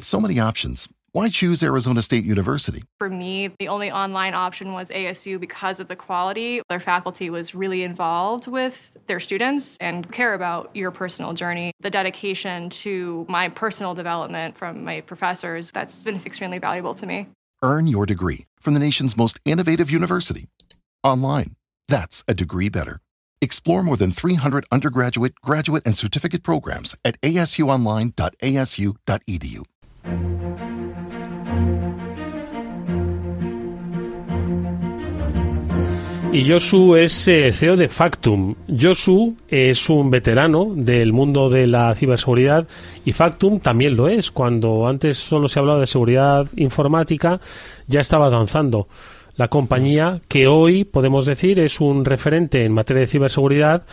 With so many options, why choose Arizona State University? For me, the only online option was ASU because of the quality. Their faculty was really involved with their students and care about your personal journey. The dedication to my personal development from my professors, that's been extremely valuable to me. Earn your degree from the nation's most innovative university. Online. That's a degree better. Explore more than 300 undergraduate, graduate, and certificate programs at asuonline.asu.edu. Y Josu es CEO de Factum. Josu es un veterano del mundo de la ciberseguridad y Factum también lo es. Cuando antes solo se hablaba de seguridad informática, ya estaba avanzando. La compañía que hoy, podemos decir, es un referente en materia de ciberseguridad.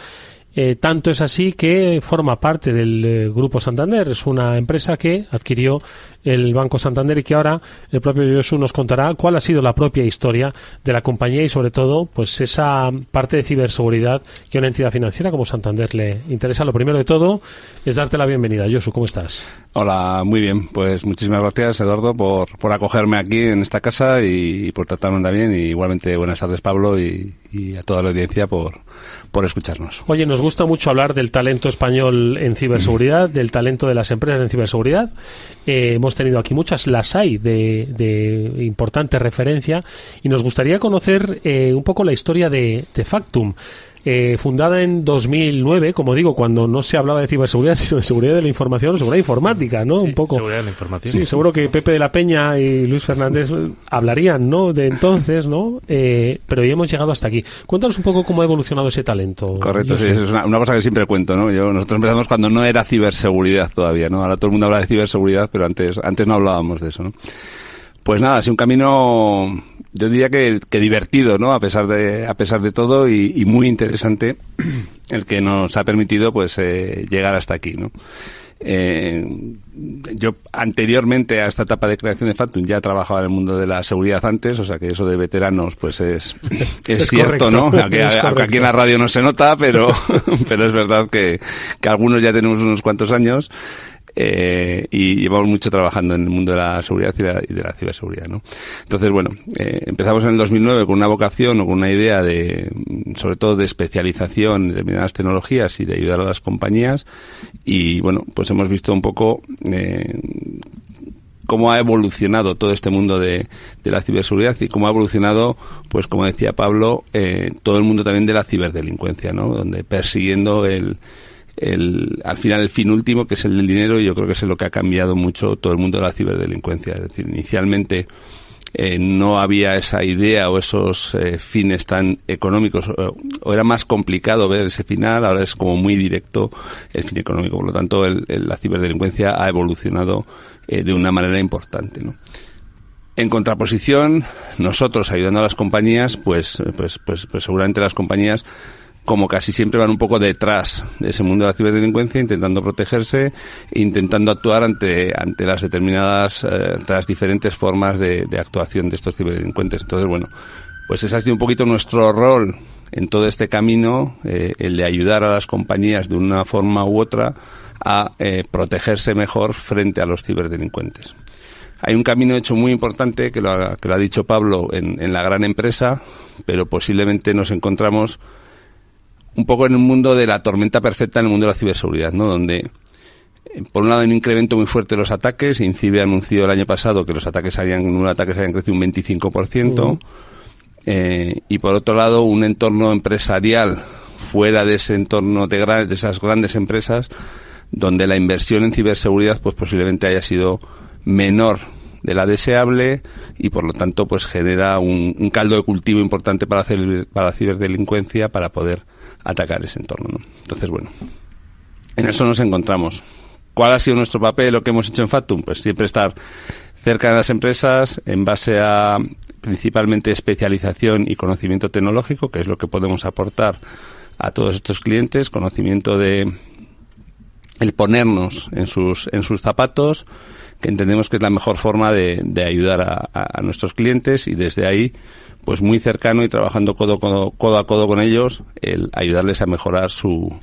Tanto es así que forma parte del Grupo Santander. Es una empresa que adquirió el Banco Santander y que ahora el propio Josu nos contará cuál ha sido la propia historia de la compañía y sobre todo pues esa parte de ciberseguridad que a una entidad financiera como Santander le interesa. Lo primero de todo es darte la bienvenida. Josu, ¿cómo estás? Hola, muy bien. Pues muchísimas gracias, Eduardo, por acogerme aquí en esta casa y por tratarme también. Y igualmente buenas tardes, Pablo, y a toda la audiencia por escucharnos. Oye, nos gusta mucho hablar del talento español en ciberseguridad, del talento de las empresas en ciberseguridad. Hemos tenido aquí muchas, las hay de importante referencia y nos gustaría conocer un poco la historia de Factum. Fundada en 2009, como digo, cuando no se hablaba de ciberseguridad, sino de seguridad de la información, seguridad informática, ¿no? Sí, un poco. Seguridad de la información. Sí, seguro que Pepe de la Peña y Luis Fernández hablarían, ¿no? De entonces, ¿no? Pero ya hemos llegado hasta aquí. Cuéntanos un poco cómo ha evolucionado ese talento. Correcto, sí, es una cosa que siempre cuento, ¿no? Nosotros empezamos cuando no era ciberseguridad todavía, ¿no? Ahora todo el mundo habla de ciberseguridad, pero antes no hablábamos de eso, ¿no? Pues nada, ha sido un camino, yo diría que divertido, ¿no? A pesar de todo y muy interesante el que nos ha permitido pues llegar hasta aquí, ¿no? Yo anteriormente a esta etapa de creación de Factum ya trabajaba en el mundo de la seguridad antes, o sea que eso de veteranos pues es cierto, ¿no? Aunque aquí en la radio no se nota, pero es verdad que algunos ya tenemos unos cuantos años. Y llevamos mucho trabajando en el mundo de la seguridad y de la ciberseguridad, ¿no? Entonces, bueno, empezamos en el 2009 con una vocación o con una idea sobre todo de especialización en determinadas tecnologías y de ayudar a las compañías y, bueno, pues hemos visto un poco cómo ha evolucionado todo este mundo de la ciberseguridad y cómo ha evolucionado, pues como decía Pablo, todo el mundo también de la ciberdelincuencia, ¿no? Donde persiguiendo al final el fin último, que es el del dinero, y yo creo que es lo que ha cambiado mucho todo el mundo de la ciberdelincuencia. Es decir, inicialmente no había esa idea o esos fines tan económicos, o era más complicado ver ese final, ahora es como muy directo el fin económico. Por lo tanto, la ciberdelincuencia ha evolucionado de una manera importante, ¿no? En contraposición, nosotros ayudando a las compañías, pues seguramente las compañías, como casi siempre, van un poco detrás de ese mundo de la ciberdelincuencia, intentando protegerse, intentando actuar ante las determinadas, ante las diferentes formas de actuación de estos ciberdelincuentes. Entonces, bueno, pues ese ha sido un poquito nuestro rol en todo este camino, el de ayudar a las compañías de una forma u otra a protegerse mejor frente a los ciberdelincuentes. Hay un camino hecho muy importante, que lo ha dicho Pablo, en la gran empresa, pero posiblemente nos encontramos un poco en un mundo de la tormenta perfecta, en el mundo de la ciberseguridad, ¿no? Donde, por un lado, hay un incremento muy fuerte de los ataques. INCIBE anunció el año pasado que los ataques habían crecido un 25%. Y por otro lado, un entorno empresarial fuera de ese entorno de esas grandes empresas, donde la inversión en ciberseguridad pues posiblemente haya sido menor de la deseable y por lo tanto pues genera un caldo de cultivo importante para la ciberdelincuencia, para poder atacar ese entorno, ¿no? Entonces, bueno, en eso nos encontramos. ¿Cuál ha sido nuestro papel, lo que hemos hecho en Factum? Pues siempre estar cerca de las empresas en base a principalmente especialización y conocimiento tecnológico, que es lo que podemos aportar a todos estos clientes, conocimiento de el ponernos en sus zapatos, que entendemos que es la mejor forma de ayudar a nuestros clientes, y desde ahí pues muy cercano y trabajando codo a codo con ellos, el ayudarles a mejorar su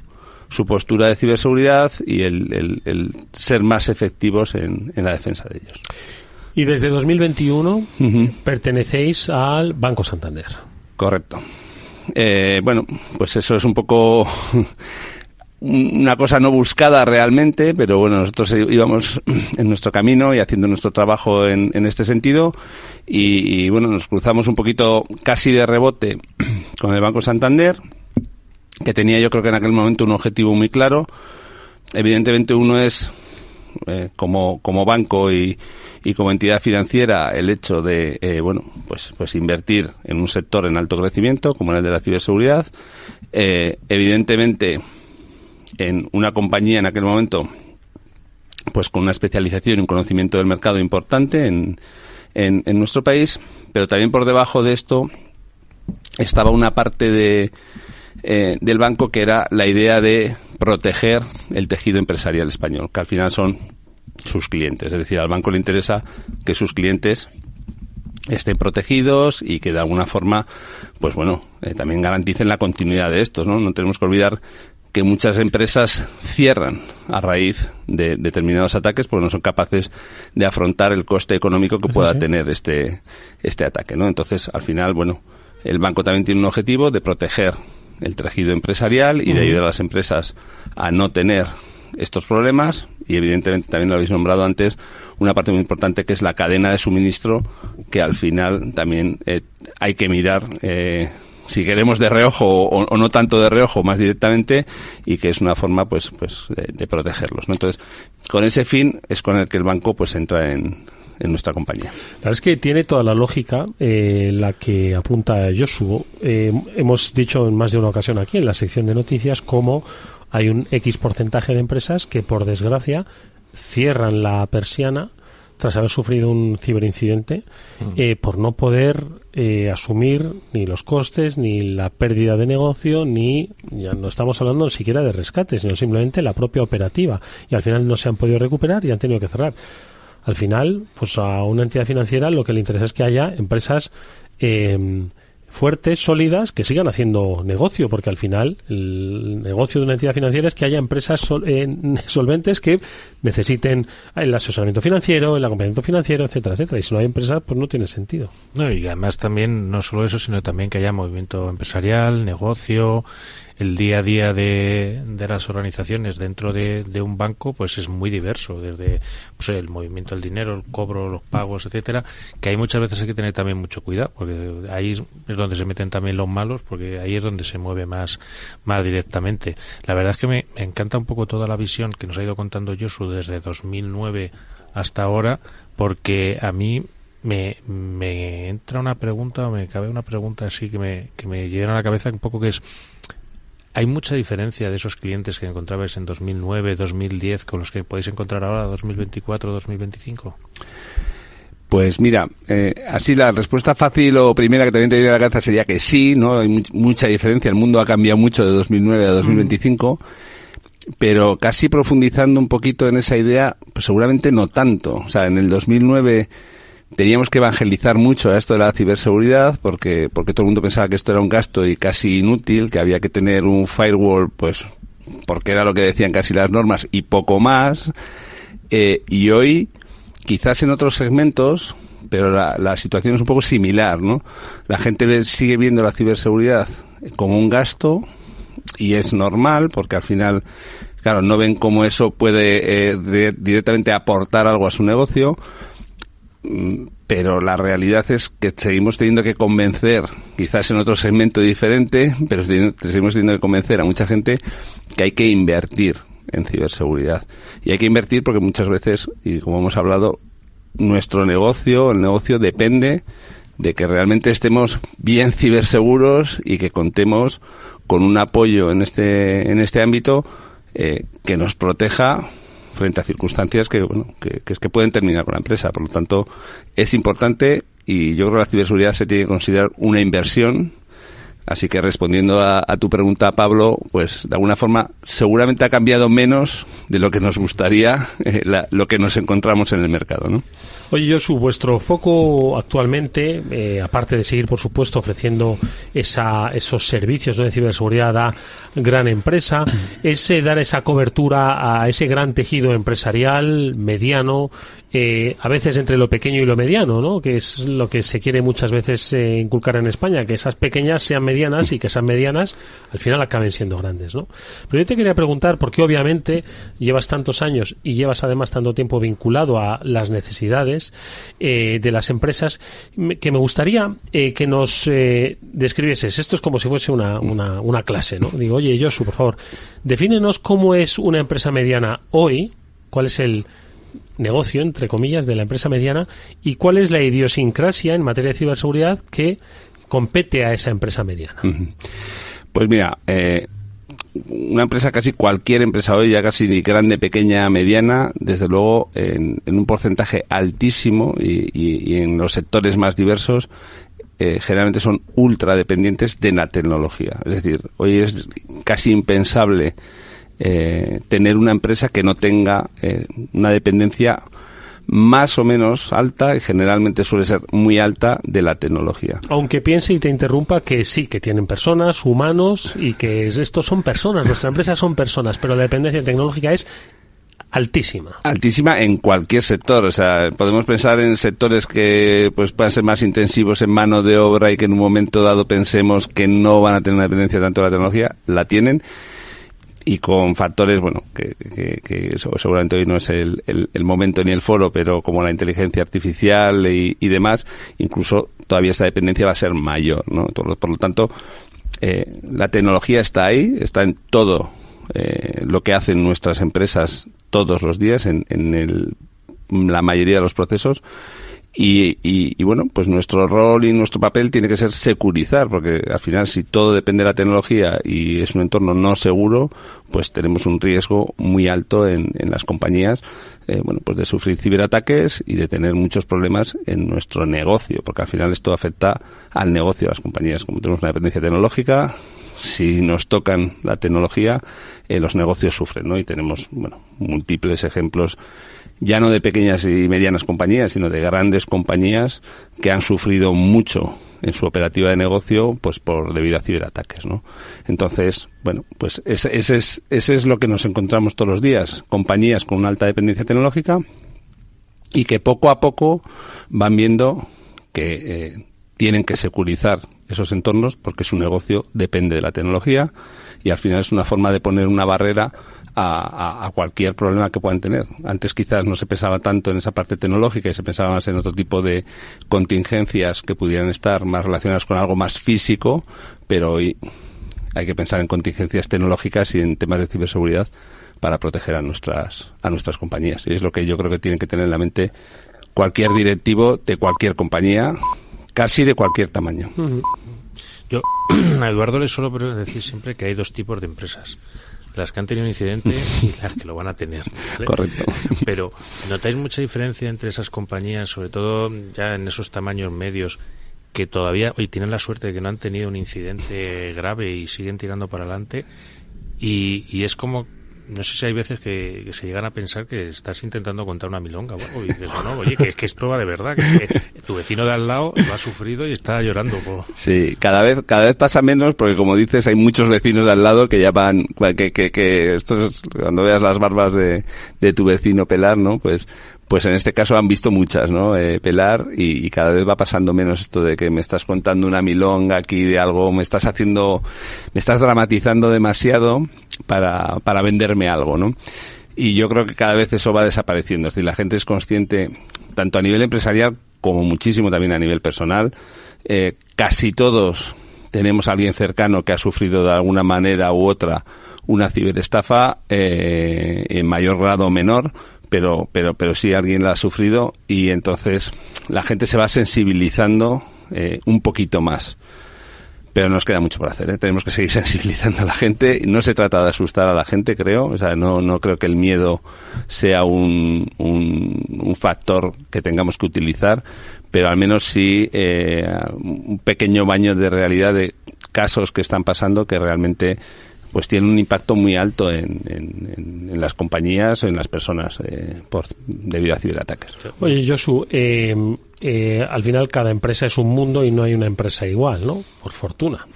su postura de ciberseguridad y el ser más efectivos en la defensa de ellos. Y desde 2021 pertenecéis al Banco Santander. Correcto. Bueno, pues eso es un poco una cosa no buscada realmente, pero bueno, nosotros íbamos en nuestro camino y haciendo nuestro trabajo en este sentido y bueno, nos cruzamos un poquito casi de rebote con el Banco Santander, que tenía yo creo que en aquel momento un objetivo muy claro. Evidentemente uno es como banco y como entidad financiera el hecho de pues invertir en un sector en alto crecimiento como el de la ciberseguridad, evidentemente en una compañía en aquel momento pues con una especialización y un conocimiento del mercado importante en nuestro país, pero también por debajo de esto estaba una parte del banco que era la idea de proteger el tejido empresarial español, que al final son sus clientes. Es decir, al banco le interesa que sus clientes estén protegidos y que de alguna forma, pues bueno, también garanticen la continuidad de estos, ¿no? No tenemos que olvidar que muchas empresas cierran a raíz de determinados ataques porque no son capaces de afrontar el coste económico que pueda tener este ataque, ¿no? Entonces, al final, bueno, el banco también tiene un objetivo de proteger el tejido empresarial y de ayudar a las empresas a no tener estos problemas y evidentemente también lo habéis nombrado antes, una parte muy importante que es la cadena de suministro, que al final también hay que mirar si queremos de reojo o no tanto de reojo, más directamente, y que es una forma pues de protegerlos, ¿no? Entonces, con ese fin es con el que el banco pues entra en nuestra compañía. La verdad es que tiene toda la lógica la que apunta Josu. Hemos dicho en más de una ocasión aquí en la sección de noticias cómo hay un X porcentaje de empresas que, por desgracia, cierran la persiana tras haber sufrido un ciberincidente por no poder asumir ni los costes, ni la pérdida de negocio, ni, ya no estamos hablando siquiera de rescate, sino simplemente la propia operativa. Y al final no se han podido recuperar y han tenido que cerrar. Al final, pues a una entidad financiera lo que le interesa es que haya empresas fuertes, sólidas, que sigan haciendo negocio, porque al final el negocio de una entidad financiera es que haya empresas solventes que necesiten el asesoramiento financiero, el acompañamiento financiero, etcétera, etcétera. Y si no hay empresas, pues no tiene sentido. No, y además también, no solo eso, sino también que haya movimiento empresarial, negocio. El día a día de las organizaciones dentro de un banco pues es muy diverso, desde pues el movimiento del dinero, el cobro, los pagos, etcétera, que hay muchas veces hay que tener también mucho cuidado, porque ahí es donde se meten también los malos, porque ahí es donde se mueve más directamente. La verdad es que me encanta un poco toda la visión que nos ha ido contando Josu desde 2009 hasta ahora, porque a mí me entra una pregunta, o me cabe una pregunta así que me llega a la cabeza un poco, que es: ¿hay mucha diferencia de esos clientes que encontrabais en 2009, 2010 con los que podéis encontrar ahora, 2024, 2025? Pues mira, así la respuesta fácil o primera que también te viene a la cabeza sería que sí, ¿no? Hay mucha diferencia. El mundo ha cambiado mucho de 2009 a 2025, pero casi profundizando un poquito en esa idea, pues seguramente no tanto. O sea, en el 2009 teníamos que evangelizar mucho a esto de la ciberseguridad porque todo el mundo pensaba que esto era un gasto y casi inútil, que había que tener un firewall, pues porque era lo que decían casi las normas y poco más. Y hoy, quizás en otros segmentos, pero la situación es un poco similar, ¿no? La gente sigue viendo la ciberseguridad como un gasto y es normal porque al final, claro, no ven cómo eso puede directamente aportar algo a su negocio. Pero la realidad es que seguimos teniendo que convencer, quizás en otro segmento diferente, pero seguimos teniendo que convencer a mucha gente que hay que invertir en ciberseguridad. Y hay que invertir porque muchas veces, y como hemos hablado, nuestro negocio, el negocio depende de que realmente estemos bien ciberseguros y que contemos con un apoyo en este ámbito que nos proteja frente a circunstancias que pueden terminar con la empresa. Por lo tanto, es importante y yo creo que la ciberseguridad se tiene que considerar una inversión Así que respondiendo a tu pregunta, Pablo, pues de alguna forma seguramente ha cambiado menos de lo que nos gustaría lo que nos encontramos en el mercado, ¿no? Oye, Josu, vuestro foco actualmente, aparte de seguir, por supuesto, ofreciendo esos servicios, ¿no?, de ciberseguridad a gran empresa, es dar esa cobertura a ese gran tejido empresarial, mediano, a veces entre lo pequeño y lo mediano, ¿no?, que es lo que se quiere muchas veces inculcar en España, que esas pequeñas sean medianas y que esas medianas al final acaben siendo grandes, ¿no? Pero yo te quería preguntar, porque obviamente llevas tantos años y llevas además tanto tiempo vinculado a las necesidades de las empresas, que me gustaría que nos describieses. Esto es como si fuese una clase, ¿no? Digo, oye, Josu, por favor, defínenos cómo es una empresa mediana hoy, cuál es el negocio, entre comillas, de la empresa mediana y cuál es la idiosincrasia en materia de ciberseguridad que compete a esa empresa mediana. Pues mira, una empresa, casi cualquier empresa hoy, ya casi grande, pequeña, mediana, desde luego en un porcentaje altísimo y en los sectores más diversos, generalmente son ultra dependientes de la tecnología. Es decir, hoy es casi impensable tener una empresa que no tenga una dependencia más o menos alta, y generalmente suele ser muy alta, de la tecnología. Aunque piense y te interrumpa que sí, que tienen personas, humanos, y que estos son personas, nuestras empresas son personas, pero la dependencia tecnológica es altísima. Altísima en cualquier sector. O sea, podemos pensar en sectores que pues puedan ser más intensivos en mano de obra y que en un momento dado pensemos que no van a tener una dependencia tanto de la tecnología, la tienen. Y con factores, bueno, que seguramente hoy no es el momento ni el foro, pero como la inteligencia artificial y demás, incluso todavía esa dependencia va a ser mayor, ¿no? Por lo tanto, la tecnología está ahí, está en todo lo que hacen nuestras empresas todos los días, en la mayoría de los procesos. Y bueno, pues nuestro rol y nuestro papel tiene que ser securizar, porque al final, si todo depende de la tecnología y es un entorno no seguro, pues tenemos un riesgo muy alto en las compañías, bueno, pues de sufrir ciberataques y de tener muchos problemas en nuestro negocio, porque al final esto afecta al negocio de las compañías. Como tenemos una dependencia tecnológica, si nos tocan la tecnología, los negocios sufren, ¿no? Y tenemos, bueno, múltiples ejemplos, ya no de pequeñas y medianas compañías, sino de grandes compañías que han sufrido mucho en su operativa de negocio, pues debido a ciberataques, ¿no? Entonces, bueno, pues ese es lo que nos encontramos todos los días, compañías con una alta dependencia tecnológica y que poco a poco van viendo que tienen que securizar esos entornos porque su negocio depende de la tecnología y al final es una forma de poner una barrera a cualquier problema que puedan tener. Antes quizás no se pensaba tanto en esa parte tecnológica y se pensaba más en otro tipo de contingencias que pudieran estar más relacionadas con algo más físico, pero hoy hay que pensar en contingencias tecnológicas y en temas de ciberseguridad para proteger a nuestras compañías. Y es lo que yo creo que tienen que tener en la mente cualquier directivo de cualquier compañía, casi de cualquier tamaño. Yo a Eduardo le suelo decir siempre que hay dos tipos de empresas: las que han tenido un incidente y las que lo van a tener, ¿vale? Correcto. Pero ¿notáis mucha diferencia entre esas compañías, sobre todo ya en esos tamaños medios, que todavía hoy tienen la suerte de que no han tenido un incidente grave y siguen tirando para adelante? Y es como, no sé si hay veces que se llegan a pensar que estás intentando contar una milonga o algo, y dices, no, oye, que esto va de verdad, que tu vecino de al lado lo ha sufrido y está llorando. Sí, cada vez pasa menos, porque como dices, hay muchos vecinos de al lado que ya van, que esto es, cuando veas las barbas de tu vecino pelar, ¿no? Pues en este caso han visto muchas, ¿no? Pelar, y cada vez va pasando menos esto de que me estás contando una milonga aquí de algo, me estás dramatizando demasiado para venderme algo, ¿no? Y yo creo que cada vez eso va desapareciendo. Es decir, la gente es consciente, tanto a nivel empresarial como muchísimo también a nivel personal. Casi todos tenemos a alguien cercano que ha sufrido de alguna manera u otra una ciberestafa, en mayor grado o menor, pero sí alguien la ha sufrido, y entonces la gente se va sensibilizando un poquito más. pero nos queda mucho por hacer, ¿eh? Tenemos que seguir sensibilizando a la gente. No se trata de asustar a la gente, creo. O sea, no creo que el miedo sea un factor que tengamos que utilizar, pero al menos sí un pequeño baño de realidad de casos que están pasando que realmente pues tienen un impacto muy alto en las compañías o en las personas debido a ciberataques. Oye, Josu, al final cada empresa es un mundo y no hay una empresa igual, ¿no? Por fortuna.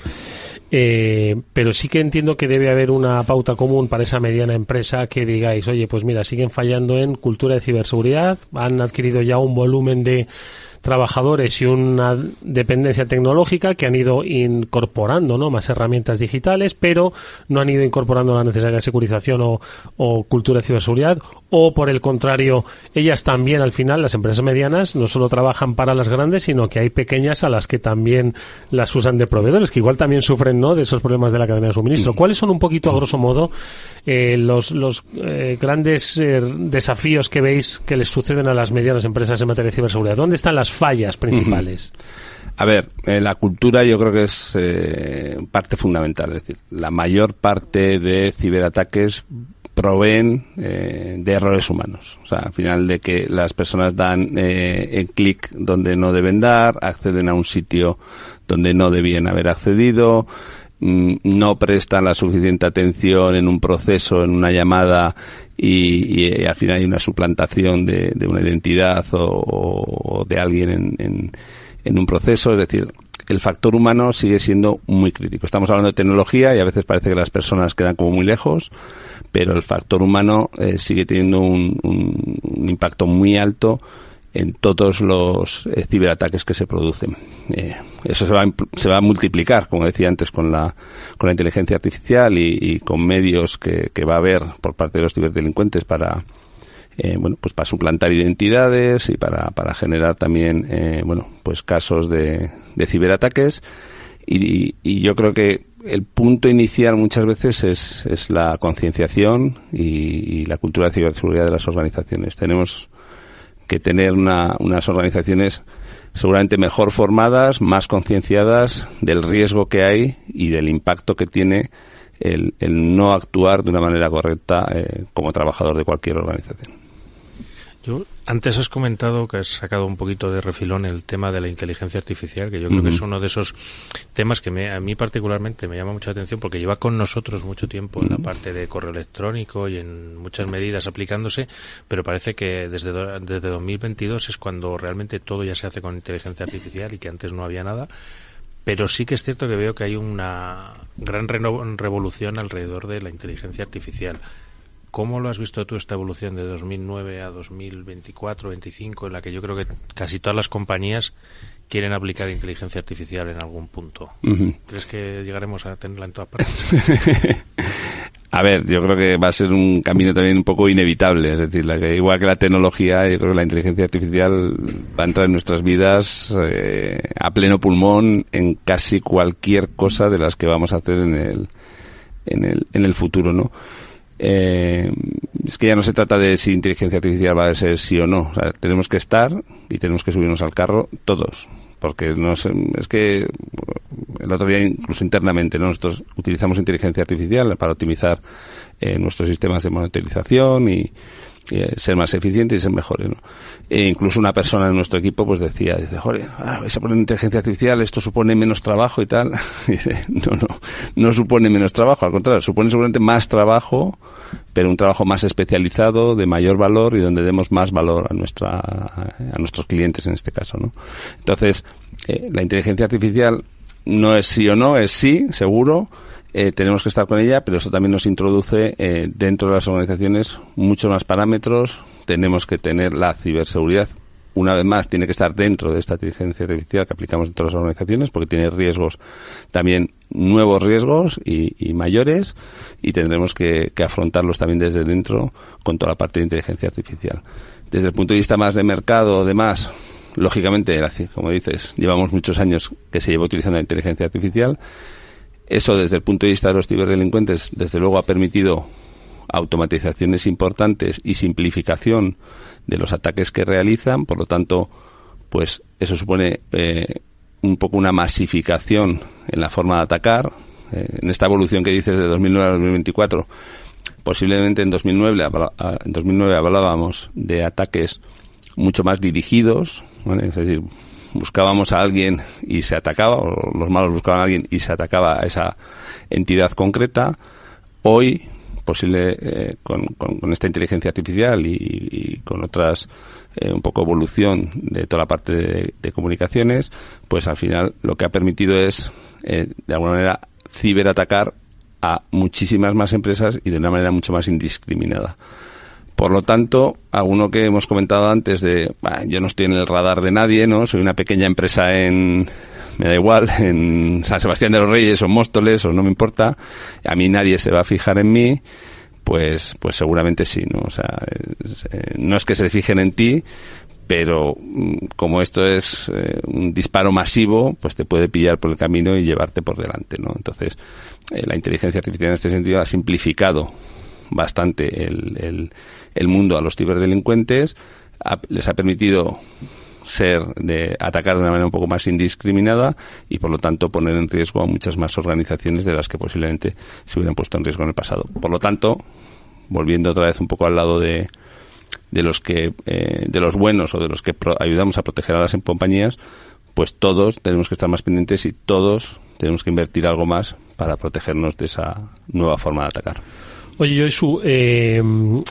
Pero sí que entiendo que debe haber una pauta común para esa mediana empresa que digáis, oye, pues mira, siguen fallando en cultura de ciberseguridad, han adquirido ya un volumen de trabajadores y una dependencia tecnológica que han ido incorporando, ¿no?, más herramientas digitales, pero no han ido incorporando la necesaria securización o cultura de ciberseguridad, o por el contrario, ellas también al final, las empresas medianas, no solo trabajan para las grandes, sino que hay pequeñas a las que también las usan de proveedores, que igual también sufren, ¿no?, de esos problemas de la cadena de suministro. ¿Cuáles son un poquito, a grosso modo, los grandes desafíos que veis que les suceden a las medianas empresas en materia de ciberseguridad? ¿Dónde están las fallas principales? A ver, la cultura yo creo que es parte fundamental. Es decir, la mayor parte de ciberataques proveen de errores humanos. O sea, al final de que las personas dan el clic donde no deben dar, acceden a un sitio donde no debían haber accedido, no prestan la suficiente atención en un proceso, en una llamada, y al final hay una suplantación de una identidad o de alguien en un proceso. Es decir, el factor humano sigue siendo muy crítico. Estamos hablando de tecnología y a veces parece que las personas quedan como muy lejos, pero el factor humano sigue teniendo un impacto muy alto en todos los ciberataques que se producen. Eso se va a multiplicar, como decía antes, con la inteligencia artificial y con medios que va a haber por parte de los ciberdelincuentes para para suplantar identidades y para generar también pues casos de ciberataques. Y yo creo que el punto inicial muchas veces es la concienciación y la cultura de ciberseguridad de las organizaciones. Tenemos que tener unas organizaciones seguramente mejor formadas, más concienciadas del riesgo que hay y del impacto que tiene el no actuar de una manera correcta como trabajador de cualquier organización. Antes has comentado que has sacado un poquito de refilón el tema de la inteligencia artificial, que yo creo que es uno de esos temas que a mí particularmente me llama mucha atención porque lleva con nosotros mucho tiempo en la parte de correo electrónico y en muchas medidas aplicándose, pero parece que desde 2022 es cuando realmente todo ya se hace con inteligencia artificial y que antes no había nada. Pero sí que es cierto que veo que hay una gran revolución alrededor de la inteligencia artificial. ¿Cómo lo has visto tú esta evolución de 2009 a 2024, 2025, en la que yo creo que casi todas las compañías quieren aplicar inteligencia artificial en algún punto? ¿Crees que llegaremos a tenerla en todas partes? A ver, yo creo que va a ser un camino también un poco inevitable. Es decir, igual que la tecnología, yo creo que la inteligencia artificial va a entrar en nuestras vidas a pleno pulmón en casi cualquier cosa de las que vamos a hacer en el futuro, ¿no? Es que ya no se trata de si inteligencia artificial va a ser sí o no. O sea, tenemos que estar y tenemos que subirnos al carro todos, porque es que el otro día incluso internamente, ¿no?, nosotros utilizamos inteligencia artificial para optimizar nuestros sistemas de monitorización y ser más eficientes y ser mejores, ¿no? Incluso una persona en nuestro equipo pues dice, joder, vais a poner inteligencia artificial, esto supone menos trabajo y tal. Y dice, no supone menos trabajo, al contrario, supone seguramente más trabajo, pero un trabajo más especializado, de mayor valor y donde demos más valor a nuestros clientes en este caso, ¿no? Entonces, la inteligencia artificial no es sí o no, es sí, seguro. Tenemos que estar con ella, pero eso también nos introduce dentro de las organizaciones muchos más parámetros. Tenemos que tener la ciberseguridad, una vez más, tiene que estar dentro de esta inteligencia artificial que aplicamos dentro de las organizaciones, porque tiene riesgos, también nuevos riesgos y mayores, y tendremos que afrontarlos también desde dentro con toda la parte de inteligencia artificial. Desde el punto de vista más de mercado, demás, lógicamente, como dices, llevamos muchos años que se lleva utilizando la inteligencia artificial. Eso, desde el punto de vista de los ciberdelincuentes, desde luego ha permitido automatizaciones importantes y simplificación de los ataques que realizan. Por lo tanto, pues eso supone un poco una masificación en la forma de atacar. En esta evolución que dices de 2009 a 2024, posiblemente en 2009 hablábamos de ataques mucho más dirigidos, ¿vale? Es decir, buscábamos a alguien y se atacaba, o los malos buscaban a alguien y se atacaba a esa entidad concreta. Hoy, con esta inteligencia artificial y con otras, un poco evolución de toda la parte de comunicaciones, pues al final lo que ha permitido es, de alguna manera, ciberatacar a muchísimas más empresas y de una manera mucho más indiscriminada. Por lo tanto, alguno que hemos comentado antes de, yo no estoy en el radar de nadie, ¿no? Soy una pequeña empresa me da igual, en San Sebastián de los Reyes o en Móstoles, o no me importa, a mí nadie se va a fijar en mí, pues seguramente sí, ¿no? O sea, no es que se fijen en ti, pero como esto es un disparo masivo, pues te puede pillar por el camino y llevarte por delante, ¿no? Entonces, la inteligencia artificial en este sentido ha simplificado bastante el mundo a los ciberdelincuentes, les ha permitido atacar de una manera un poco más indiscriminada y por lo tanto poner en riesgo a muchas más organizaciones de las que posiblemente se hubieran puesto en riesgo en el pasado. Por lo tanto, volviendo otra vez un poco al lado de los buenos o de los que ayudamos a proteger a las compañías, pues todos tenemos que estar más pendientes y todos tenemos que invertir algo más para protegernos de esa nueva forma de atacar. Oye, Josu,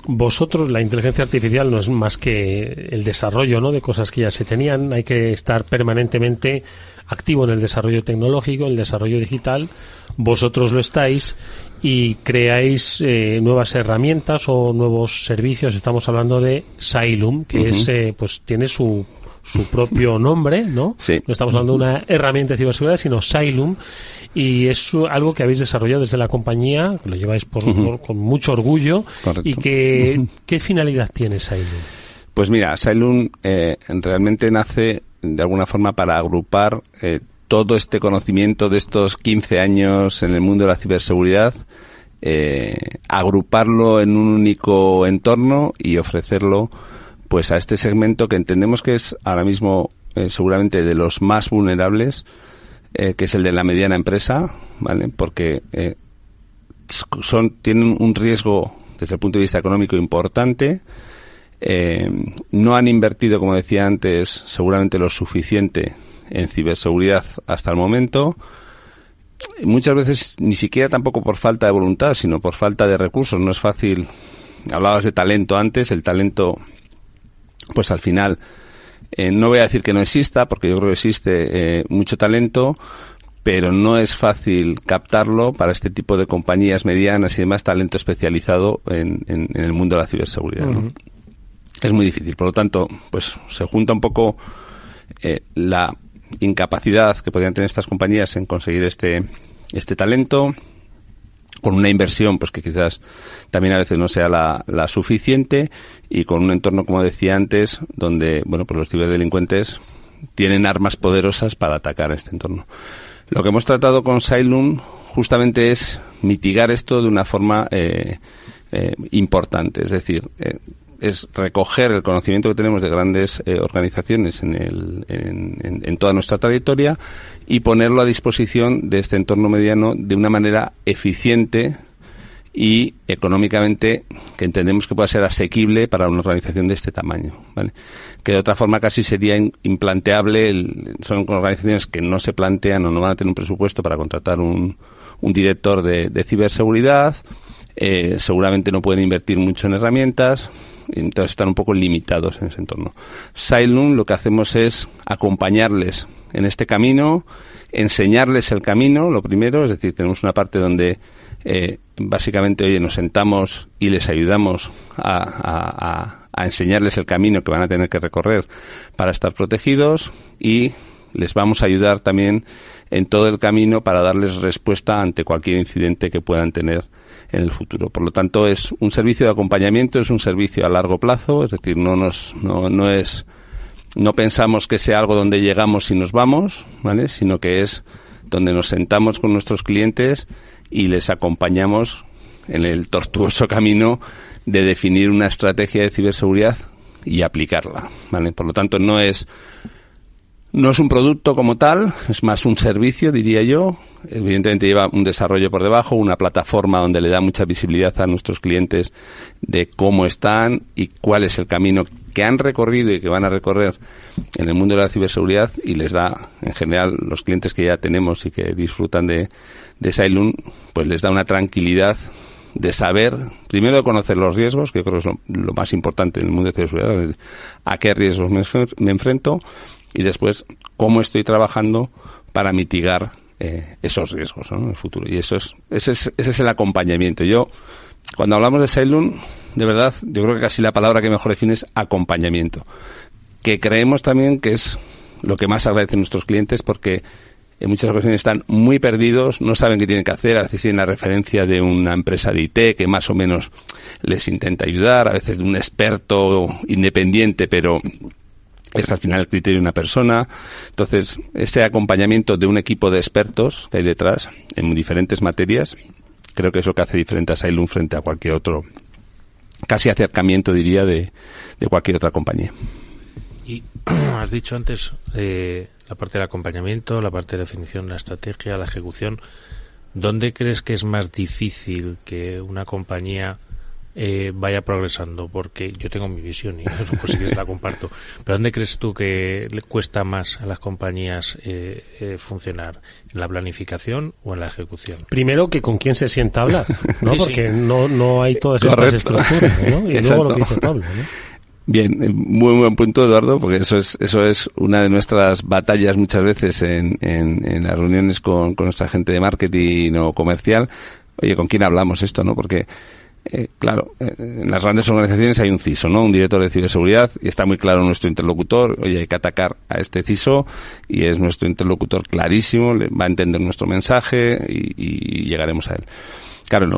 vosotros, la inteligencia artificial no es más que el desarrollo, ¿no?, de cosas que ya se tenían. Hay que estar permanentemente activo en el desarrollo tecnológico, en el desarrollo digital. Vosotros lo estáis y creáis nuevas herramientas o nuevos servicios. Estamos hablando de Cylum, que es, pues tiene su propio nombre, ¿no? Sí. No estamos hablando de una herramienta de ciberseguridad, sino Cylum, y es algo que habéis desarrollado desde la compañía, que lo lleváis con mucho orgullo. Correcto. Y ¿qué finalidad tiene Cylum? Pues mira, Cylum realmente nace de alguna forma para agrupar todo este conocimiento de estos 15 años en el mundo de la ciberseguridad, agruparlo en un único entorno y ofrecerlo pues a este segmento que entendemos que es ahora mismo seguramente de los más vulnerables, que es el de la mediana empresa, ¿vale? Porque tienen un riesgo desde el punto de vista económico importante, no han invertido, como decía antes, seguramente lo suficiente en ciberseguridad hasta el momento, muchas veces ni siquiera tampoco por falta de voluntad, sino por falta de recursos. No es fácil. Hablabas de talento antes, el talento, pues al final, no voy a decir que no exista, porque yo creo que existe mucho talento, pero no es fácil captarlo para este tipo de compañías medianas y demás, talento especializado en el mundo de la ciberseguridad, ¿no? Es muy difícil. Por lo tanto, pues se junta un poco la incapacidad que podrían tener estas compañías en conseguir este talento, con una inversión pues que quizás también a veces no sea la suficiente, y con un entorno, como decía antes, donde pues los ciberdelincuentes tienen armas poderosas para atacar este entorno. Lo que hemos tratado con Cylum justamente es mitigar esto de una forma importante, es decir, es recoger el conocimiento que tenemos de grandes organizaciones en toda nuestra trayectoria y ponerlo a disposición de este entorno mediano de una manera eficiente y económicamente que entendemos que pueda ser asequible para una organización de este tamaño, ¿vale? Que de otra forma casi sería implanteable. Son organizaciones que no se plantean o no van a tener un presupuesto para contratar un director de ciberseguridad, seguramente no pueden invertir mucho en herramientas, entonces están un poco limitados en ese entorno. Cylum, lo que hacemos es acompañarles en este camino, enseñarles el camino, lo primero, es decir, tenemos una parte donde básicamente, nos sentamos y les ayudamos a enseñarles el camino que van a tener que recorrer para estar protegidos, y les vamos a ayudar también en todo el camino para darles respuesta ante cualquier incidente que puedan tener en el futuro. Por lo tanto, es un servicio de acompañamiento, es un servicio a largo plazo, es decir, no pensamos que sea algo donde llegamos y nos vamos, ¿vale? Sino que es donde nos sentamos con nuestros clientes y les acompañamos en el tortuoso camino de definir una estrategia de ciberseguridad y aplicarla, ¿vale? Por lo tanto, no es No es un producto como tal, es más un servicio, diría yo. Evidentemente lleva un desarrollo por debajo, una plataforma donde le da mucha visibilidad a nuestros clientes de cómo están y cuál es el camino que han recorrido y que van a recorrer en el mundo de la ciberseguridad, y les da, en general, los clientes que ya tenemos y que disfrutan de Cylum, pues les da una tranquilidad de saber, primero de conocer los riesgos, que yo creo que es lo más importante en el mundo de ciberseguridad, a qué riesgos me enfrento, y después cómo estoy trabajando para mitigar esos riesgos, ¿no?, en el futuro. Y ese es el acompañamiento. Yo, cuando hablamos de Cylum, de verdad, yo creo que casi la palabra que mejor define es acompañamiento, que creemos también que es lo que más agradecen nuestros clientes, porque en muchas ocasiones están muy perdidos, no saben qué tienen que hacer, a veces tienen la referencia de una empresa de IT que más o menos les intenta ayudar, a veces de un experto independiente, pero es al final el criterio de una persona. Entonces, ese acompañamiento de un equipo de expertos que hay detrás en diferentes materias, creo que es lo que hace diferente a Cylum frente a cualquier otro, casi acercamiento, diría, de cualquier otra compañía. Y has dicho antes la parte del acompañamiento, la parte de la definición, la estrategia, la ejecución. ¿Dónde crees que es más difícil que una compañía vaya progresando? Porque yo tengo mi visión y pues sí que la comparto. Pero ¿dónde crees tú que le cuesta más a las compañías funcionar? ¿En la planificación o en la ejecución? Primero, que con quién se sienta a hablar, ¿no? Sí, porque sí. no hay todas Correcto. estas estructuras, ¿no? Y Exacto. luego lo que dice Pablo, ¿no? Bien, muy buen punto, Eduardo, porque eso es una de nuestras batallas muchas veces en las reuniones con nuestra gente de marketing o comercial. Oye, ¿con quién hablamos esto, no? Porque claro, en las grandes organizaciones hay un CISO, ¿no? Un director de ciberseguridad, y está muy claro nuestro interlocutor. Oye, hay que atacar a este CISO y es nuestro interlocutor clarísimo, va a entender nuestro mensaje y llegaremos a él. Claro, en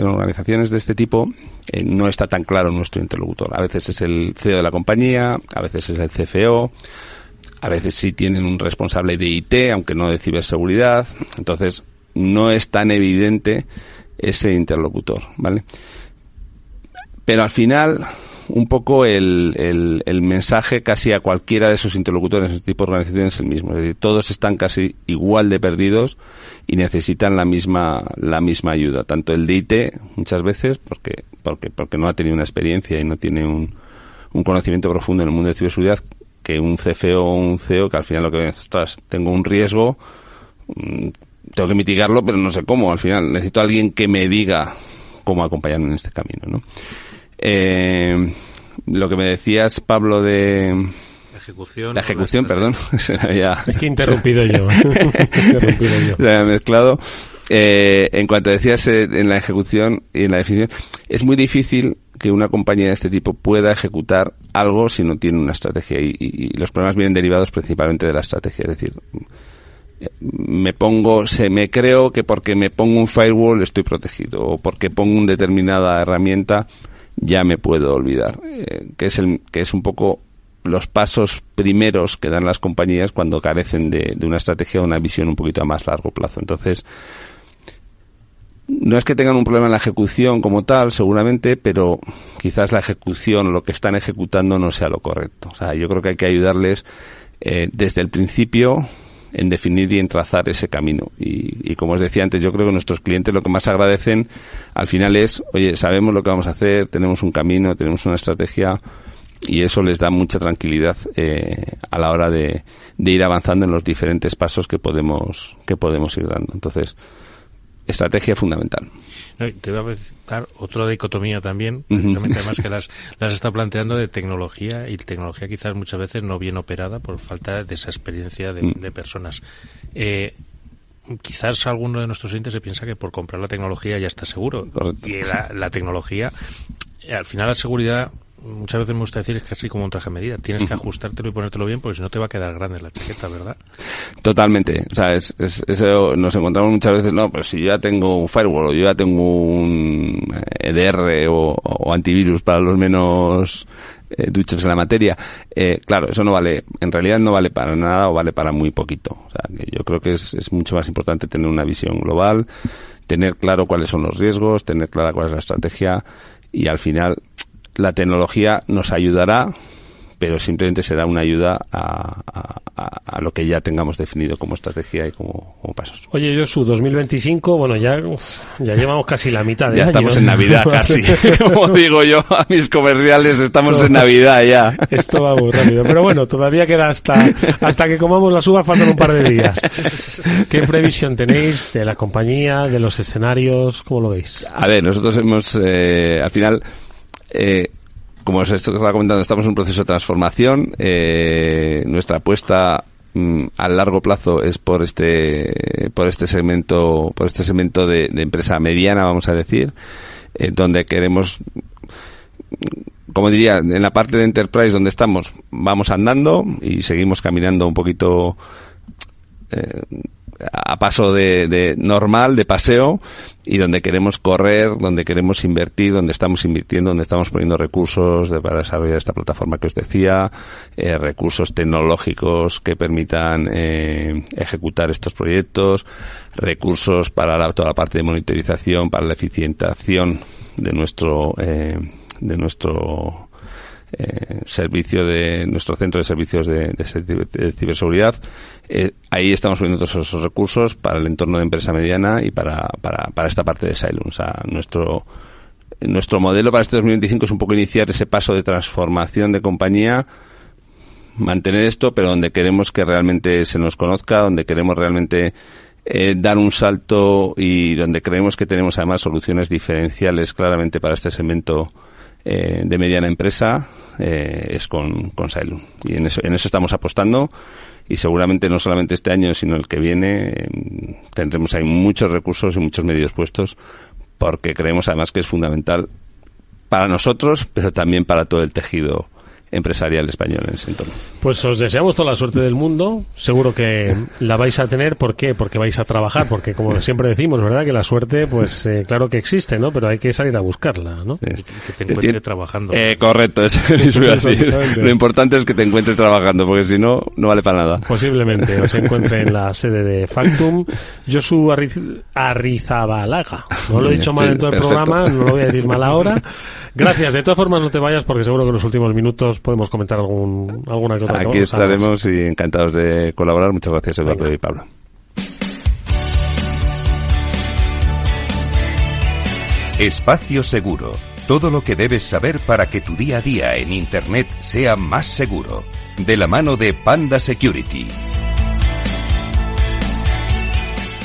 organizaciones de este tipo no está tan claro nuestro interlocutor. A veces es el CEO de la compañía, a veces es el CFO, a veces sí tienen un responsable de IT, aunque no de ciberseguridad. Entonces, no es tan evidente ese interlocutor, ¿vale? Pero al final, un poco el mensaje casi a cualquiera de esos interlocutores en este tipo de organizaciones es el mismo. Es decir, todos están casi igual de perdidos y necesitan la misma ayuda. Tanto el de IT, muchas veces, porque no ha tenido una experiencia y no tiene un conocimiento profundo en el mundo de ciberseguridad, que un CFO o un CEO, que al final lo que ven es, ostras, tengo un riesgo, tengo que mitigarlo, pero no sé cómo. Al final necesito a alguien que me diga cómo acompañarme en este camino, ¿no? Lo que me decías, Pablo, de la ejecución, perdón, Es que he interrumpido yo. Se ha mezclado. En cuanto decías en la ejecución y en la definición, es muy difícil que una compañía de este tipo pueda ejecutar algo si no tiene una estrategia, y los problemas vienen derivados principalmente de la estrategia. Es decir, me creo que porque me pongo un firewall estoy protegido, o porque pongo una determinada herramienta ya me puedo olvidar, que es un poco los pasos primeros que dan las compañías cuando carecen de una estrategia o una visión un poquito a más largo plazo. Entonces, no es que tengan un problema en la ejecución como tal, seguramente, pero quizás la ejecución, lo que están ejecutando, no sea lo correcto. O sea, yo creo que hay que ayudarles desde el principio en definir y en trazar ese camino. Y como os decía antes, yo creo que nuestros clientes lo que más agradecen al final es, oye, sabemos lo que vamos a hacer, tenemos un camino, tenemos una estrategia, y eso les da mucha tranquilidad a la hora de ir avanzando en los diferentes pasos que podemos ir dando. Entonces, estrategia fundamental. No, te voy a dar otra dicotomía también, precisamente además que las está planteando, de tecnología, y tecnología quizás muchas veces no bien operada por falta de esa experiencia de personas. Quizás alguno de nuestros oyentes se piensa que por comprar la tecnología ya está seguro. Correcto. Y la tecnología, al final la seguridad, muchas veces me gusta decir, es casi como un traje a medida. Tienes que ajustártelo y ponértelo bien, porque si no te va a quedar grande la etiqueta, ¿verdad? Totalmente. O sea, eso nos encontramos muchas veces, no, pero si yo ya tengo un firewall, o yo ya tengo un EDR o antivirus para los menos duchos en la materia, claro, eso no vale, en realidad no vale para nada, o vale para muy poquito. O sea, que yo creo que es mucho más importante tener una visión global, tener claro cuáles son los riesgos, tener clara cuál es la estrategia, y al final la tecnología nos ayudará, pero simplemente será una ayuda a lo que ya tengamos definido como estrategia y como pasos. Oye, Josu, 2025, bueno, ya llevamos casi la mitad de ya año. Estamos en Navidad casi. Como digo yo a mis comerciales, estamos en Navidad ya. Esto va muy rápido, pero bueno, todavía queda hasta que comamos las uvas, faltan un par de días. ¿Qué previsión tenéis de la compañía, de los escenarios? ¿Cómo lo veis? A ver, nosotros hemos, al final, como os estaba comentando, estamos en un proceso de transformación. Nuestra apuesta a largo plazo es por este segmento de empresa mediana, vamos a decir, donde queremos, como diría, en la parte de enterprise donde estamos, vamos andando y seguimos caminando un poquito a paso de normal, de paseo, y donde queremos correr, donde queremos invertir, donde estamos invirtiendo, donde estamos poniendo recursos para desarrollar esta plataforma que os decía, recursos tecnológicos que permitan ejecutar estos proyectos, recursos para toda la parte de monitorización, para la eficientización de nuestro servicio, de nuestro centro de servicios de ciberseguridad. Ahí estamos poniendo todos esos recursos para el entorno de empresa mediana y para esta parte de Cylum. O sea, nuestro modelo para este 2025 es un poco iniciar ese paso de transformación de compañía, mantener esto, pero donde queremos que realmente se nos conozca, donde queremos realmente dar un salto y donde creemos que tenemos además soluciones diferenciales claramente para este segmento de mediana empresa, es con Cylum. Y en eso estamos apostando, y seguramente no solamente este año, sino el que viene, tendremos ahí muchos recursos y muchos medios puestos, porque creemos además que es fundamental para nosotros, pero también para todo el tejido empresarial español en ese entorno. Pues os deseamos toda la suerte del mundo. Seguro que la vais a tener. ¿Por qué? Porque vais a trabajar. Porque, como siempre decimos, ¿verdad? Que la suerte, pues claro que existe, ¿no? Pero hay que salir a buscarla, ¿no? Que te encuentre trabajando. Correcto, eso iba a decir. Lo importante es que te encuentres trabajando, porque si no, no vale para nada. Posiblemente os encuentre en la sede de Factum. Josu Arrizabalaga. No lo he dicho mal en todo el programa, no lo voy a decir mal ahora. Gracias. De todas formas, no te vayas, porque seguro que en los últimos minutos podemos comentar alguna que otra cosa. Aquí estaremos y encantados de colaborar. Muchas gracias, Eduardo. Venga. Y Pablo. Espacio Seguro. Todo lo que debes saber para que tu día a día en Internet sea más seguro. De la mano de Panda Security.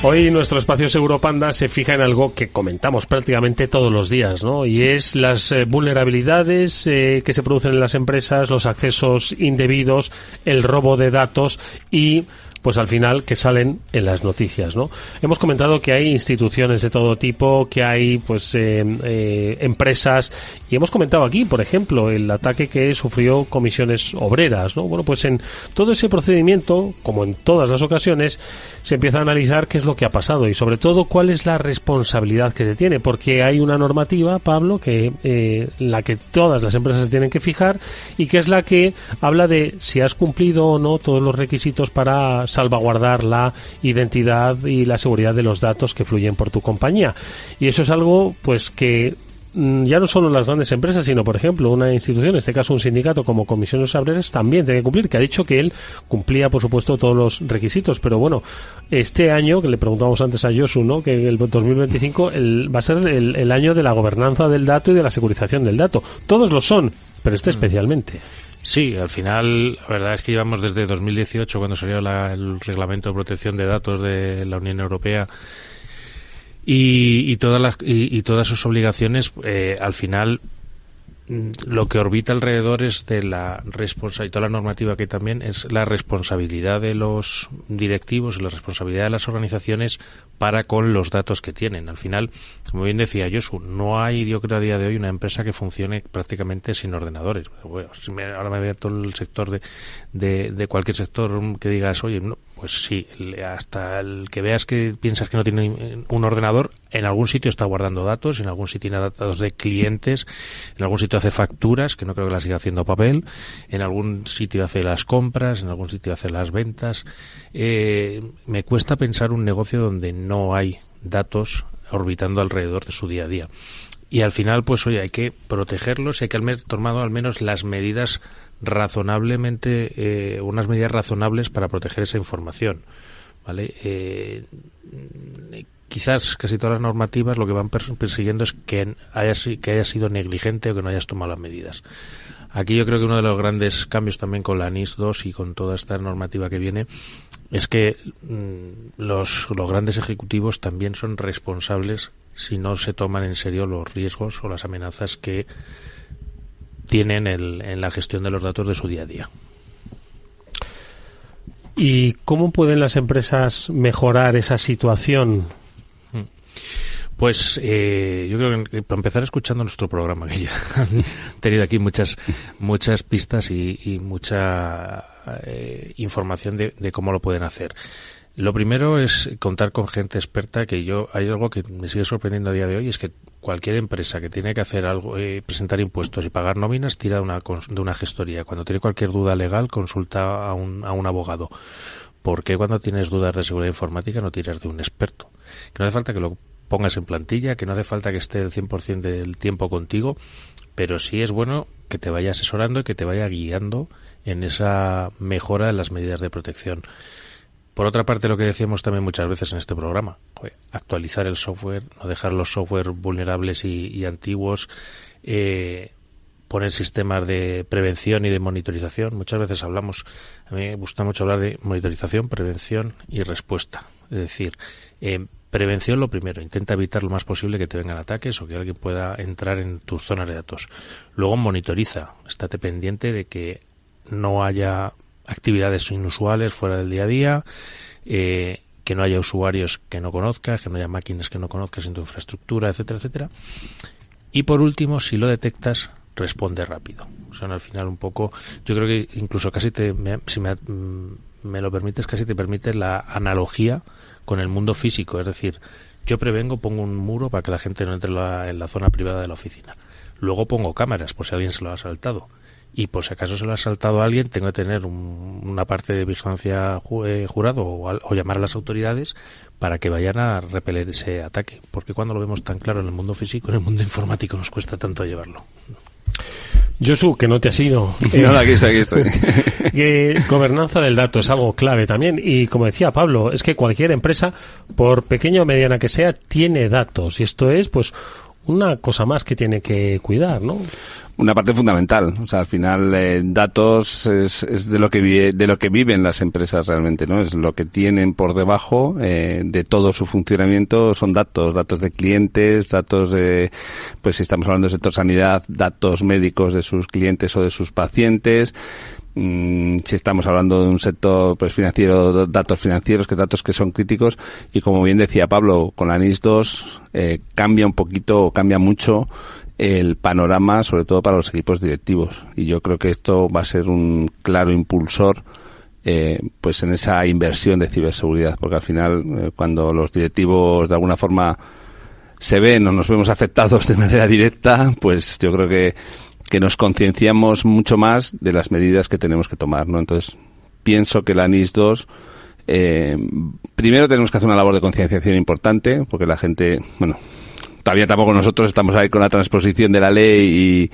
Hoy nuestro espacio Seguro Panda se fija en algo que comentamos prácticamente todos los días, ¿no? Y es las vulnerabilidades que se producen en las empresas, los accesos indebidos, el robo de datos y, pues al final, que salen en las noticias, ¿no? Hemos comentado que hay instituciones de todo tipo, que hay, pues, empresas, y hemos comentado aquí, por ejemplo, el ataque que sufrió Comisiones Obreras, ¿no? Bueno, pues en todo ese procedimiento, como en todas las ocasiones, se empieza a analizar qué es lo que ha pasado y, sobre todo, cuál es la responsabilidad que se tiene, porque hay una normativa, Pablo, que la que todas las empresas tienen que fijar y que es la que habla de si has cumplido o no todos los requisitos para salvaguardar la identidad y la seguridad de los datos que fluyen por tu compañía. Y eso es algo, pues, que ya no solo las grandes empresas, sino, por ejemplo, una institución, en este caso un sindicato como Comisiones Obreras, también tiene que cumplir, que ha dicho que él cumplía, por supuesto, todos los requisitos. Pero bueno, este año, que le preguntábamos antes a Josu, ¿no?, que el 2025 va a ser el año de la gobernanza del dato y de la securización del dato. Todos lo son, pero este especialmente. Sí, al final, la verdad es que llevamos desde 2018, cuando salió el Reglamento de Protección de Datos de la Unión Europea, y todas sus obligaciones, al final lo que orbita alrededor es de la responsabilidad, y toda la normativa que también es la responsabilidad de los directivos y la responsabilidad de las organizaciones para con los datos que tienen. Al final, como bien decía Josu, no hay, yo creo, a día de hoy una empresa que funcione prácticamente sin ordenadores. Bueno, ahora me veo todo el sector de cualquier sector que digas, oye, no, pues sí, hasta el que veas que piensas que no tiene un ordenador, en algún sitio está guardando datos, en algún sitio tiene datos de clientes, en algún sitio hace facturas, que no creo que las siga haciendo papel, en algún sitio hace las compras, en algún sitio hace las ventas. Me cuesta pensar un negocio donde no hay datos orbitando alrededor de su día a día. Y al final, pues oye, hay que protegerlos y hay que tomar al menos las medidas razonablemente, unas medidas razonables para proteger esa información, ¿vale? Quizás casi todas las normativas lo que van persiguiendo es que hayas sido negligente o que no hayas tomado las medidas. Aquí yo creo que uno de los grandes cambios también con la NIS 2 y con toda esta normativa que viene es que los grandes ejecutivos también son responsables si no se toman en serio los riesgos o las amenazas que tienen en la gestión de los datos de su día a día. ¿Y cómo pueden las empresas mejorar esa situación? Pues yo creo que para empezar escuchando nuestro programa, que ya han tenido aquí muchas pistas y mucha información de cómo lo pueden hacer. Lo primero es contar con gente experta, que hay algo que me sigue sorprendiendo a día de hoy, es que cualquier empresa que tiene que hacer algo, presentar impuestos y pagar nóminas, tira de una gestoría. Cuando tiene cualquier duda legal, consulta a un abogado. ¿Por qué cuando tienes dudas de seguridad informática no tiras de un experto? Que no hace falta que lo pongas en plantilla, que no hace falta que esté el 100% del tiempo contigo, pero sí es bueno que te vaya asesorando y que te vaya guiando en esa mejora de las medidas de protección. Por otra parte, lo que decíamos también muchas veces en este programa, actualizar el software, no dejar los software vulnerables y antiguos, poner sistemas de prevención y de monitorización. Muchas veces a mí me gusta mucho hablar de monitorización, prevención y respuesta. Es decir, prevención lo primero, intenta evitar lo más posible que te vengan ataques o que alguien pueda entrar en tus zonas de datos. Luego monitoriza, estate pendiente de que no haya actividades inusuales fuera del día a día, que no haya usuarios que no conozcas, que no haya máquinas que no conozcas en tu infraestructura, etcétera, etcétera. Y por último, si lo detectas, responde rápido. O sea, al final un poco, yo creo que incluso casi si me lo permites, casi te permite la analogía con el mundo físico. Es decir, yo prevengo, pongo un muro para que la gente no entre en la zona privada de la oficina. Luego pongo cámaras por si alguien se lo ha saltado. Y por si acaso se lo ha saltado a alguien, tengo que tener una parte de vigilancia jurado o llamar a las autoridades para que vayan a repeler ese ataque. Porque cuando lo vemos tan claro en el mundo físico, en el mundo informático nos cuesta tanto llevarlo. Josu, que no te has ido. No, aquí estoy. Gobernanza del dato es algo clave también. Y como decía Pablo, es que cualquier empresa, por pequeña o mediana que sea, tiene datos. Y esto es, pues, una cosa más que tiene que cuidar, ¿no? Una parte fundamental. O sea, al final, datos es de lo que viven las empresas realmente, ¿no? Es lo que tienen por debajo de todo su funcionamiento. Son datos de clientes, datos de, pues si estamos hablando del sector sanidad, datos médicos de sus clientes o de sus pacientes. Si estamos hablando de un sector pues financiero, datos financieros, datos que son críticos. Y como bien decía Pablo, con la NIS 2 cambia un poquito, o cambia mucho el panorama, sobre todo para los equipos directivos, y yo creo que esto va a ser un claro impulsor pues en esa inversión de ciberseguridad, porque al final cuando los directivos de alguna forma se ven o nos vemos afectados de manera directa, pues yo creo que nos concienciamos mucho más de las medidas que tenemos que tomar, ¿no? Entonces pienso que la NIS 2 primero tenemos que hacer una labor de concienciación importante, porque la gente, todavía tampoco nosotros estamos ahí con la transposición de la ley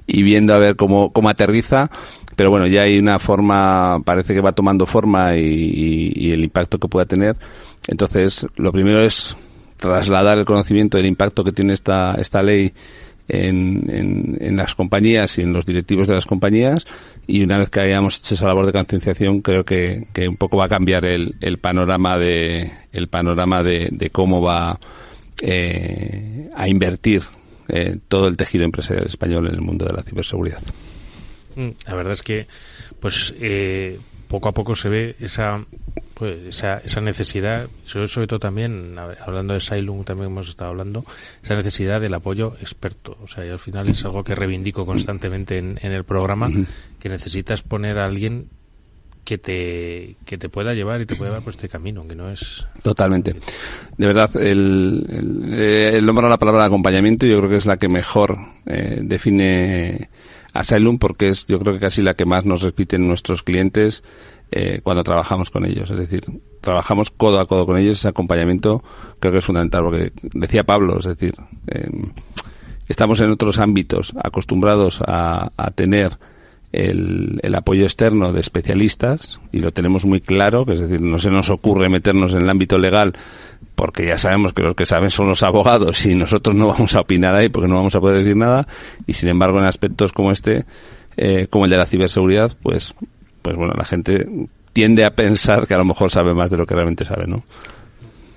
y viendo a ver cómo aterriza, pero bueno, ya hay una forma, parece que va tomando forma y el impacto que pueda tener. Entonces, lo primero es trasladar el conocimiento del impacto que tiene esta ley en las compañías y en los directivos de las compañías, y una vez que hayamos hecho esa labor de concienciación, creo que un poco va a cambiar el panorama de cómo va a invertir todo el tejido empresarial español en el mundo de la ciberseguridad. La verdad es que pues poco a poco se ve esa necesidad, sobre todo también, hablando de Cylum, también hemos estado hablando, esa necesidad del apoyo experto. O sea, y al final es algo que reivindico constantemente en el programa, que necesitas poner a alguien que te pueda llevar y te pueda llevar por este camino, que no es... Totalmente. De verdad, el nombre, la palabra acompañamiento, yo creo que es la que mejor define a Cylum, porque es, yo creo que casi la que más nos repiten nuestros clientes cuando trabajamos con ellos. Es decir, trabajamos codo a codo con ellos. Ese acompañamiento creo que es fundamental, porque decía Pablo, es decir, estamos en otros ámbitos acostumbrados a tener el apoyo externo de especialistas, y lo tenemos muy claro, que es decir, no se nos ocurre meternos en el ámbito legal, porque ya sabemos que los que saben son los abogados y nosotros no vamos a opinar ahí porque no vamos a poder decir nada, y sin embargo en aspectos como este, como el de la ciberseguridad, pues bueno, la gente tiende a pensar que a lo mejor sabe más de lo que realmente sabe, ¿no?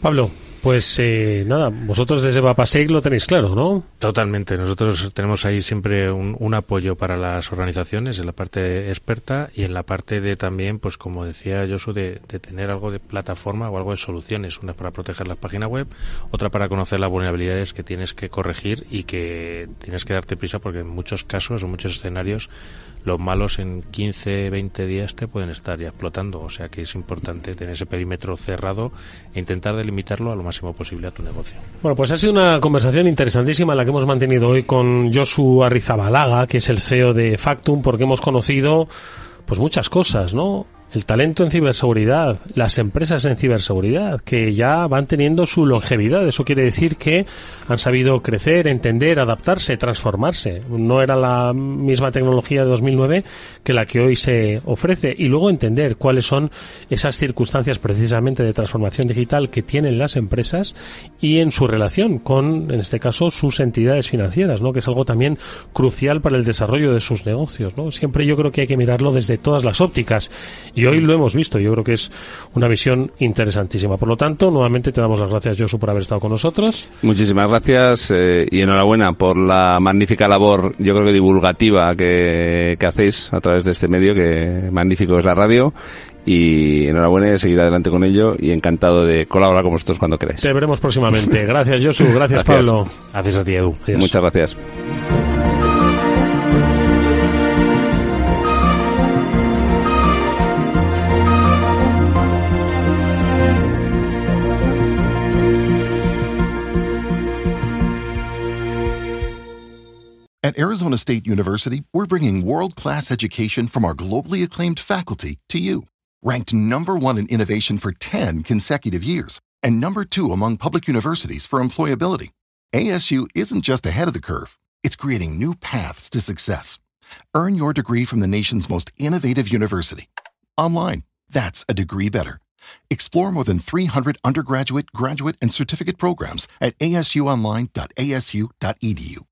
Pablo, pues nada, vosotros desde Vapasec lo tenéis claro, ¿no? Totalmente. Nosotros tenemos ahí siempre un apoyo para las organizaciones en la parte experta y en la parte de también, pues como decía Josu, de tener algo de plataforma o algo de soluciones. Una para proteger la página web, otra para conocer las vulnerabilidades que tienes que corregir y que tienes que darte prisa, porque en muchos casos, en muchos escenarios, los malos en 15, 20 días te pueden estar ya explotando. O sea que es importante tener ese perímetro cerrado e intentar delimitarlo a lo máximo posible a tu negocio. Bueno, pues ha sido una conversación interesantísima la que hemos mantenido hoy con Josu Arrizabalaga, que es el CEO de Factum, porque hemos conocido pues muchas cosas, ¿no? El talento en ciberseguridad, las empresas en ciberseguridad, que ya van teniendo su longevidad. Eso quiere decir que han sabido crecer, entender, adaptarse, transformarse. No era la misma tecnología de 2009 que la que hoy se ofrece. Y luego entender cuáles son esas circunstancias precisamente de transformación digital que tienen las empresas y en su relación con, en este caso, sus entidades financieras, ¿no? Que es algo también crucial para el desarrollo de sus negocios, ¿no? Siempre yo creo que hay que mirarlo desde todas las ópticas. Y hoy lo hemos visto, yo creo que es una visión interesantísima. Por lo tanto, nuevamente te damos las gracias, Josu, por haber estado con nosotros. Muchísimas gracias y enhorabuena por la magnífica labor, yo creo que divulgativa que hacéis a través de este medio, que magnífico es la radio. Y enhorabuena y seguir adelante con ello, y encantado de colaborar con vosotros cuando queráis. Te veremos próximamente. Gracias, Josu. Gracias, Pablo. Gracias a ti, Edu. Adiós. Muchas gracias. At Arizona State University, we're bringing world-class education from our globally acclaimed faculty to you. Ranked #1 in innovation for 10 consecutive years and #2 among public universities for employability, ASU isn't just ahead of the curve, it's creating new paths to success. Earn your degree from the nation's most innovative university. Online, that's a degree better. Explore more than 300 undergraduate, graduate, and certificate programs at asuonline.asu.edu.